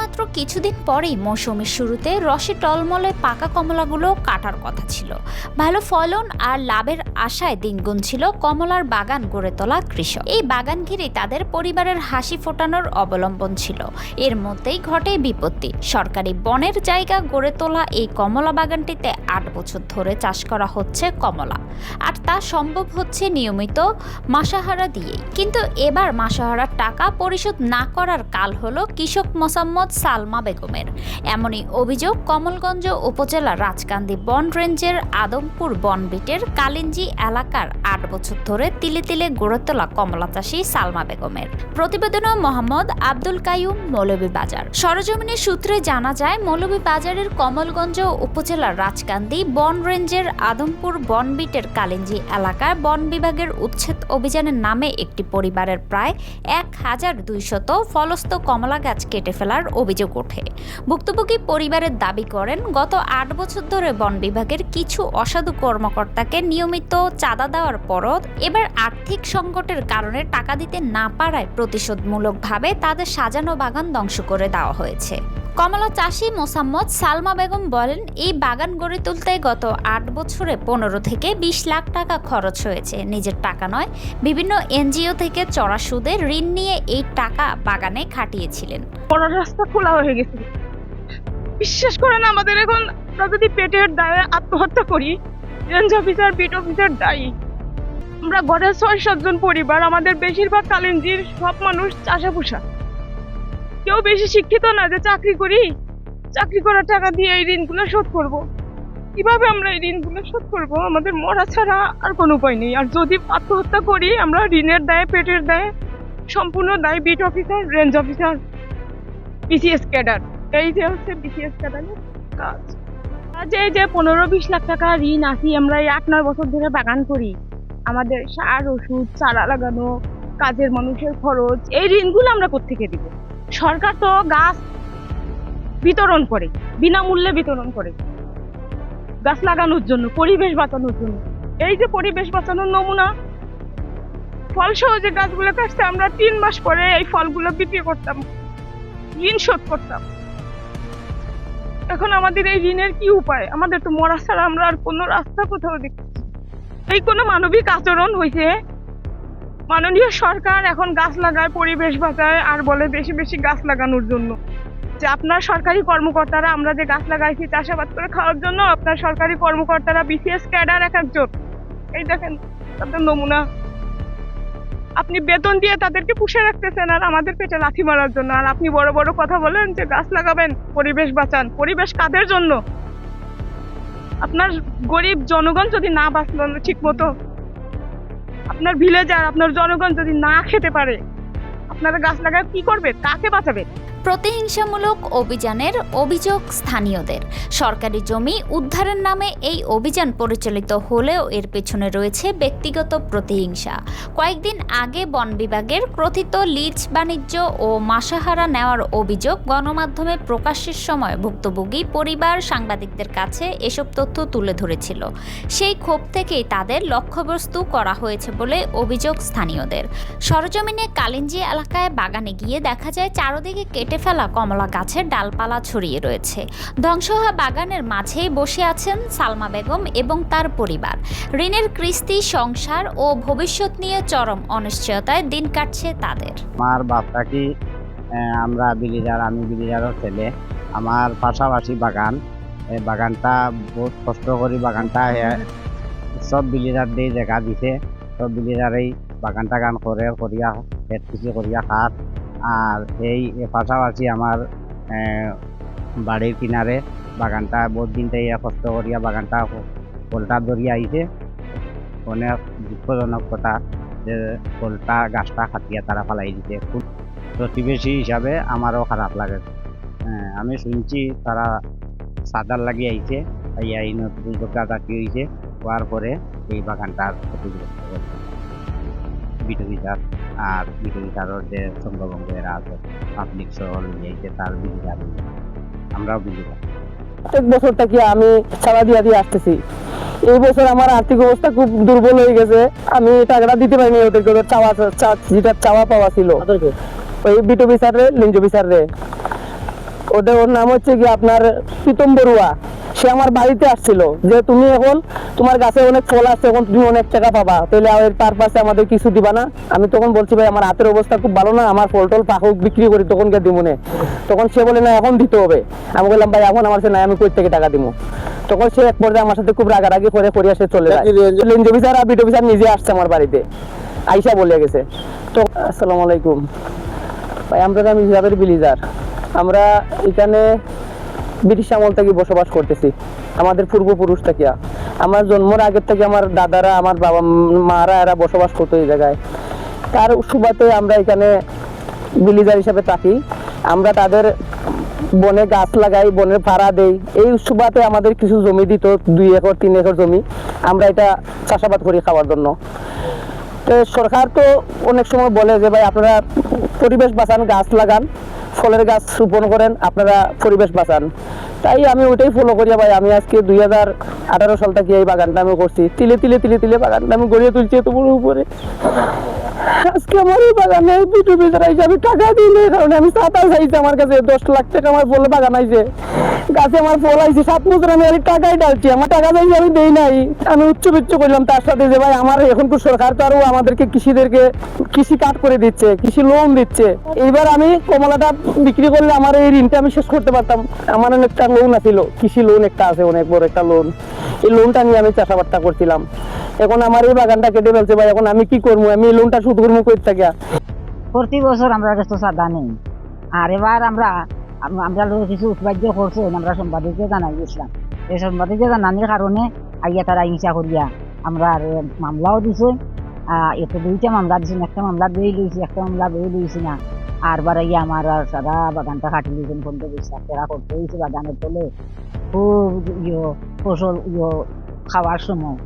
মাত্র কিছুদিন পরেই মৌসুমের শুরুতে রসে টলমলে পাকা কমলাগুলো কাটার কথা ছিল। ভালো ফলন আর লাভের আশায় দিন গুনছিল কমলার বাগান গড়ে তোলা কৃষক। এই বাগান ঘিরে তাদের পরিবারের হাসি ফোটানোর অবলম্বন ছিল। এর মধ্যেই ঘটে বিপত্তি। সরকারি বনের জায়গা গড়ে তোলা এই কমলা বাগানটিতে ৮ বছর ধরে চাষ করা হচ্ছে কমলা, আর তা সম্ভব হচ্ছে নিয়মিত মাসাহারা দিয়েই। কিন্তু এবার মাসাহারার টাকা পরিশোধ না করার কাল হলো কৃষক মোসাম্মদ সালমা বেগমের। এমনই অভিযোগ কমলগঞ্জ উপজেলার রাজকান্দি বন রেঞ্জের আদমপুর বনবিটের কালিঞ্জি এলাকার ৮ বছর ধরে তিলে তিলে গড়ে তোলা কমলা চাষী সালমা বেগমের। প্রতিবেদনে মোহাম্মদ আব্দুল কাইয়ুম, মৌলভীবাজার। সরজমিনের সূত্রে জানা যায়, মৌলভীবাজারের কমলগঞ্জ উপজেলার রাজকান্দি বন রেঞ্জের আদমপুর বনবিটের কালিঞ্জি এলাকায় বন বিভাগের উচ্ছেদ অভিযানের নামে একটি পরিবারের প্রায় ১,২০০ ফলস্ত কমলা গাছ কেটে ফেলার অভিযোগ ওঠে। ভুক্তভোগী পরিবারের দাবি করেন, গত ৮ বছর ধরে বন বিভাগের কিছু অসাধু কর্মকর্তাকে নিয়মিত চাঁদা দেওয়ার পরও এবার আর্থিক সংকটের কারণে টাকা দিতে না পারায় প্রতিশোধমূলকভাবে তাদের সাজানো বাগান ধ্বংস করে দেওয়া হয়েছে। কমলা চাষী মোসাম্মদ সালমা বেগম বলেন, এই বাগান গড়ে তুলতে গত ৮ বছরে ১৫ থেকে ২০ লাখ টাকা খরচ হয়েছে। নিজের টাকা নয়, বিভিন্ন এনজিও থেকে চড়া সুদে ঋণ নিয়ে এই টাকা বাগানে খাটিয়েছিলেন। বড় রাস্তা খোলা হয়ে গেছে, বিশ্বাস করেন আমাদের এখন আমরা যদি পেটের দায়ে আত্মহত্যা করি, রেঞ্জ অফিসার, বিট অফিসার দায়ী। আমরা ঘরের ৬-৭ জন পরিবার, আমাদের বেশিরভাগ কালিঞ্জির সব মানুষ চাষা পোষা। কেউ বেশি শিক্ষিত না যে চাকরি করি, চাকরি করার টাকা দিয়ে এই ঋণগুলো শোধ করব। কিভাবে আমরা এই ঋণগুলো শোধ করব? আমাদের মরা ছাড়া আর কোনো উপায় নেই। আর যদি আত্মহত্যা করি, আমরা ঋণের দায়ে, পেটের দায়ে সম্পূর্ণ দায়ী beat officer, range officer, BCS cadre. এই যে হচ্ছে বিসিএস ক্যাডারের কাজ। এই যে ১৫-২০ লাখ টাকা ঋণ আসি, আমরা এই ৮-৯ বছর ধরে বাগান করি। আমাদের সার, ওষুধ, চারা লাগানো, কাজের মানুষের খরচ, এই ঋণগুলো আমরা কোত্থেকে দিব? সরকার তো গাছ বিতরণ করে, বিনামূল্যে বিতরণ করে গাছ লাগানোর জন্য, পরিবেশ বাঁচানোর জন্য। এই যে পরিবেশ বাঁচানোর নমুনা, ফলসহ যে গাছগুলো কাটছে, আমরা ৩ মাস পরে এই ফলগুলো বিক্রি করতাম, ঋণ শোধ করতাম। এখন আমাদের এই ঋণের কি উপায়? আমাদের তো মরা ছাড়া আমরা আর কোনো রাস্তা কোথাও দেখছি। এই কোনো মানবিক আচরণ হয়েছে? মাননীয় সরকার এখন গাছ লাগায়, পরিবেশ বাঁচায়, আর বলে বেশি বেশি গাছ লাগানোর জন্য। যে আপনার সরকারি কর্মকর্তারা, আমরা যে গাছ লাগাইছি চাষাবাদ করে খাওয়ার জন্য, আপনার সরকারি কর্মকর্তারা বিসিএস ক্যাডার এক একজন, এই দেখেন তাদের নমুনা। আপনি বেতন দিয়ে তাদেরকে পুষে রাখতেছেন, আর আমাদের পেটে লাথি মারার জন্য। আর আপনি বড় বড় কথা বলেন যে গাছ লাগাবেন, পরিবেশ বাঁচান। পরিবেশ কাদের জন্য? আপনার গরিব জনগণ যদি না বাঁচলো ঠিক মতো, আপনার ভিলেজার, আপনার জনগণ যদি না খেতে পারে, আপনারা গাছ লাগায় কি করবে? কাকে বাঁচাবে? প্রতিহিংসামূলক অভিযানের অভিযোগ স্থানীয়দের। সরকারি জমি উদ্ধারের নামে এই অভিযান পরিচালিত হলেও এর পেছনে রয়েছে ব্যক্তিগত প্রতিহিংসা। কয়েকদিন আগে বন বিভাগের কথিত লিজ বাণিজ্য ও মাসাহারা নেওয়ার অভিযোগ গণমাধ্যমে প্রকাশের সময় ভুক্তভোগী পরিবার সাংবাদিকদের কাছে এসব তথ্য তুলে ধরেছিল। সেই ক্ষোভ থেকেই তাদের লক্ষ্যবস্তু করা হয়েছে বলে অভিযোগ স্থানীয়দের। সরজমিনে কালিঞ্জি এলাকায় বাগানে গিয়ে দেখা যায়, চারদিকে কেটে ফেলা কমলা গাছের ডালপালা ছড়িয়ে রয়েছে। ধ্বংস হওয়া বাগানের মাঝেই বসে আছেন সালমা বেগম এবং তার পরিবার। ঋণের কিস্তি, সংসার ও ভবিষ্যৎ নিয়ে চরম অনিশ্চয়তায় দিন কাটছে তাদের। আমার বাপটা কি, আমরা বিলিজার, আমি বিলিজারের ছেলে। আমার পাশাপাশি বাগান, এই বাগানটা বহুত কষ্ট করি বাগানটা সব বিলিজার দিয়ে জায়গা দিছে, সব বিলিজারেই বাগানটা গান করে করিয়া খেত কিছু করিয়া খাত। আর এই পাশাপাশি আমার বাড়ির কিনারে বাগানটা বহুত দিন থেকে কষ্ট করিয়া বাগানটা ফলটা ধরিয়া আইছে। অনেক দুঃখজনক কথা যে ফলটা গাছটা খাটিয়া তারা ফালাই দিছে। খুব প্রতিবেশী হিসাবে আমারও খারাপ লাগে। আমি শুনছি তারা সাদার লাগিয়ে আইছে, এই নতুন গাছাটি হয়েছে, হওয়ার পরে এই বাগানটার ক্ষতিগ্রস্ত করছে বিটবিচার। আর বিটবিচারের যে সংঘবঙ্গ এরা আছে, পাবলিক শহর নিয়েছে, তার বিধিকার আমরাও বিধিকার। এক বছরটা কি আমি ছাড়া দিয়া দিয়ে আসতেছি। এই বছর আমার আর্থিক অবস্থা খুব দুর্বল হয়ে গেছে। আমি টাকাটা দিতে পারিনি ওদেরকে, ওদের যেটা চাওয়া পাওয়া ছিল, ওই বিট অফিসার রে, লিঞ্জ অফিসার রে। ওর নাম হচ্ছে কি আপনার প্রীতম বড়ুয়া। সে আমার বাড়িতে আসছিল যে তুমি এখন তোমার গাছে অনেক ফল আসছে, এখন তুমি অনেক টাকা পাবা, তাহলে এর পারপাসে আমাদের কিছু দিবা না? আমি তখন বলছি ভাই আমার হাতের অবস্থা খুব ভালো না, আমার ফল টল পাখুক বিক্রি করি তখন কে দিব না। তখন সে বলে না এখন দিতে হবে। আমি বললাম ভাই এখন আমার সে নাই, আমি কই থেকে টাকা দিব? তখন সে এক পর্যায়ে আমার সাথে খুব রাগারাগি করে করিয়া সে চলে যায়। রেঞ্জ অফিসার আর বিট অফিসার নিজে আসছে আমার বাড়িতে, আইসা বলে গেছে। তো আসসালামু আলাইকুম ভাই, আমরা আমি হিসাবের ভিলেজার। আমরা এখানে ব্রিটিশ আমল থেকে বসবাস করতেছি, আমাদের পূর্বপুরুষ থেকে। আমার জন্মের আগের থেকে আমার দাদারা, আমার বাবা মারা এরা বসবাস করতো এই জায়গায়। তার সুবাদে আমরা এখানে ভিলেজার হিসাবে থাকি। আমরা তাদের বনে গাছ লাগাই, বনের ভাড়া দেই। এই সুবাদে আমাদের কিছু জমি দিত, 2 একর 3 একর জমি, আমরা এটা চাষাবাদ করি খাওয়ার জন্য। তো সরকার তো অনেক সময় বলে যে ভাই আপনারা পরিবেশ বাঁচান, গাছ লাগান, ফলের গাছ রোপণ করেন, আপনারা পরিবেশ বাঁচান। তাই আমি ওইটাই ফলো করি ভাই। আমি আজকে 2018 সাল থেকে এই বাগানটা আমি করছি। তিলে তিলে তিলে তিলে বাগানটা আমি গড়িয়ে তুলছি এত বড় উপরে। আজকে আমার এই বাগানে দুটো বেচারা হিসাবে টাকা দিলে, কারণ আমি ছাতা চাইছি, আমার কাছে 10 লাখ টাকা আমার ফল বাগান আইছে, গাছে আমার ফল আইছে, 7 বছর আমি আর টাকাই ডালছি, আমার টাকা চাইছি আমি দেই নাই। আমি উচ্চ বিচ্ছ করলাম তার সাথে যে ভাই আমার এখন তো সরকার তো আরো আমাদেরকে কৃষিদেরকে কৃষি কাট করে দিচ্ছে, কৃষি লোন দিচ্ছে। এইবার আমি কমলাটা বিক্রি করলে আমার এই ঋণটা আমি শেষ করতে পারতাম। আমার একটা লোন আছিল, কৃষি লোন একটা আছে, অনেক বড় একটা লোন। এই লোনটা নিয়ে আমি চাষাবাদটা করছিলাম। এখন আমার এই বাগানটা কেটে ফেলছে ভাই, এখন আমি কি করবো? আমি এই লোনটা শোধ করবো কই থেকে? প্রতি বছর আমরা কাছে সাদা নেই। আর এবার আমরা লোক কিছু উৎপাদ্য করছে, আমরা সাংবাদিককে জানাই গেছিলাম। এই সাংবাদিককে জানানোর কারণে আইয়া তারা হিংসা করিয়া আমরা মামলাও দিছে। এত 2টা মামলা দিছে, একটা মামলা বেই লইছি, একটা মামলা বেই লইছি না। আর বারাইয়া আমার সারা বাগানটা কাটি লইছেন, 15-20 লাখ টাকা করতে হয়েছে বাগানের তলে। খুব ফসল খাওয়ার সময়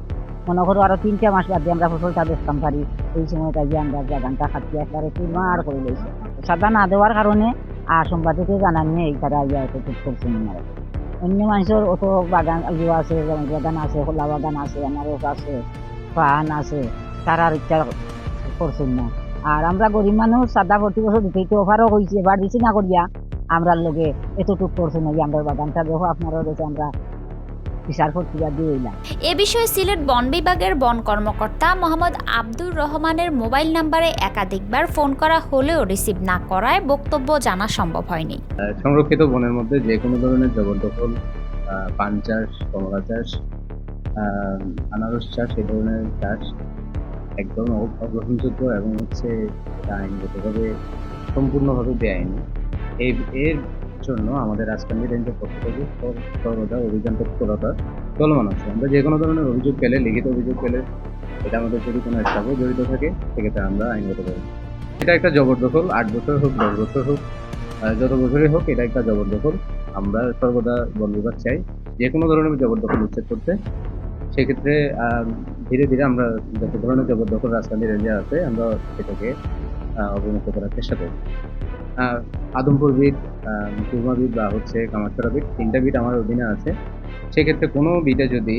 মনে করো আরো 3টা মাস বাদে আমরা ফসলটা বেচতাম পারি, এই সময়টা গিয়ে আমরা বাগানটা খাচ্ছি একবারে চুরমার করে লইছে। সাদা না দেওয়ার কারণে আর সাংবাদিককে জানানি এই তারা ইয়া এত ঠিক করছেন না। অন্য মানুষের অত বাগান আছে, বাগান আছে, খোলা বাগান আছে, আনারস আছে, পান আছে, তারা আর ইচ্ছা করছেন না। আর আমরা গরিব মানুষ, সাদা প্রতি বছর দিতেই তো অফারও হয়েছে, এবার দিচ্ছি না করিয়া আমরা লোকে এতটুক করছেন না যে আমরা বাগানটা দেখো আপনারও দেখে আমরা বিচার প্রক্রিয়া দিয়ে এলাম। এ বিষয়ে সিলেট বন বিভাগের বন কর্মকর্তা মোহাম্মদ আব্দুর রহমানের মোবাইল নম্বরে একাধিকবার ফোন করা হলেও রিসিভ না করায় বক্তব্য জানা সম্ভব হয়নি। সংরক্ষিত বনের মধ্যে যে কোনো ধরনের জবরদখল, পান চাষ, কমলা চাষ, আনারস চাষ, এই ধরনের চাষ একদম অগ্রহণযোগ্য এবং হচ্ছে এটা আইনগতভাবে সম্পূর্ণভাবে বেআইনি। এর জন্য আমাদের রাজকান্দি রেঞ্জের পক্ষ থেকে সর্বদা অভিযান তৎপরতা চলমান আছে। আমরা যে কোনো ধরনের অভিযোগ পেলে, লিখিত অভিযোগ পেলে, এটা আমাদের যদি কোনো স্টাফও জড়িত থাকে সেক্ষেত্রে আমরা আইনগতভাবে, এটা একটা জবরদখল, 8 বছর হোক 10 বছর হোক, যত বছরই হোক, এটা একটা জবরদখল। আমরা সর্বদা বন বিভাগ চাই যে কোনো ধরনের জবরদখল উচ্ছেদ করতে। সেক্ষেত্রে ধীরে ধীরে আমরা যত ধরনের জবরদখল রাজকান্দি রেঞ্জে আছে আমরা সেটাকে অবমুক্ত করার চেষ্টা করি। আদমপুর বিট, কুরমা বিট বা হচ্ছে কামারছড়া বিট, 3টা বিট আমার অধীনে আছে। সেক্ষেত্রে কোনো বিটে যদি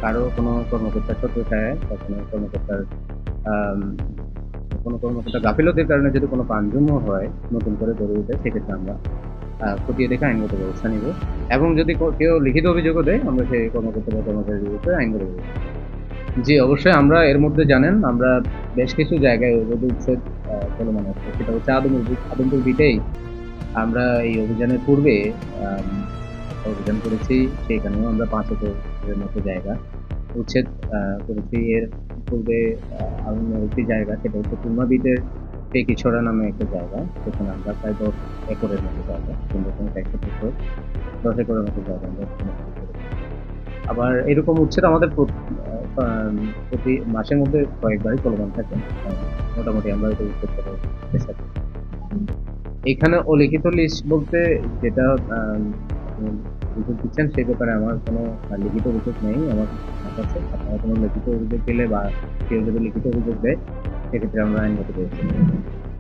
কারো কোনো কর্মকর্তার ছত্রছায়ায় বা কোনো কর্মকর্তার গাফিলতির কারণে যদি কোনো পাঞ্জন্য হয়, নতুন করে গড়ে ওঠে, সেক্ষেত্রে আমরা খতিয়ে দেখে আইনগত ব্যবস্থা নিব। এবং যদি কেউ লিখিত অভিযোগও দেয়, আমরা সেই কর্মকর্তা বা কর্মচারীর বিরুদ্ধে আইনগত ব্যবস্থা। জি অবশ্যই, আমরা এর মধ্যে জানেন আমরা বেশ কিছু জায়গায় অবৈধ উচ্ছেদ চলমান আছে। সেটা হচ্ছে আদমপুর বিটেই আমরা এই অভিযানের পূর্বে অভিযান করেছি, সেখানেও আমরা 5 একরের মতো জায়গা উচ্ছেদ করেছি। এর পূর্বে একটি জায়গা, সেটা হচ্ছে কুরমা বিটের পেকিছড়া নামে একটা জায়গা, সেখানে আমরা প্রায় 10 একরের মতো জায়গা, 10 একরের মতো জায়গা আমরা আবার এরকম উচ্ছেদ আমাদের প্রতি মাসের মধ্যে কয়েকবারই চলমান থাকে। মোটামুটি আমরা এটা উচ্ছেদ করার চেষ্টা করি। এখানে অলিখিত লিস্ট বলতে যেটা অভিযোগ দিচ্ছেন সেই ব্যাপারে আমার কোনো লিখিত অভিযোগ নেই আমার কাছে। আপনারা কোনো লিখিত অভিযোগ পেলে বা কেউ যদি লিখিত অভিযোগ দেয় সেক্ষেত্রে আমরা আইনগত ব্যবস্থা নেব।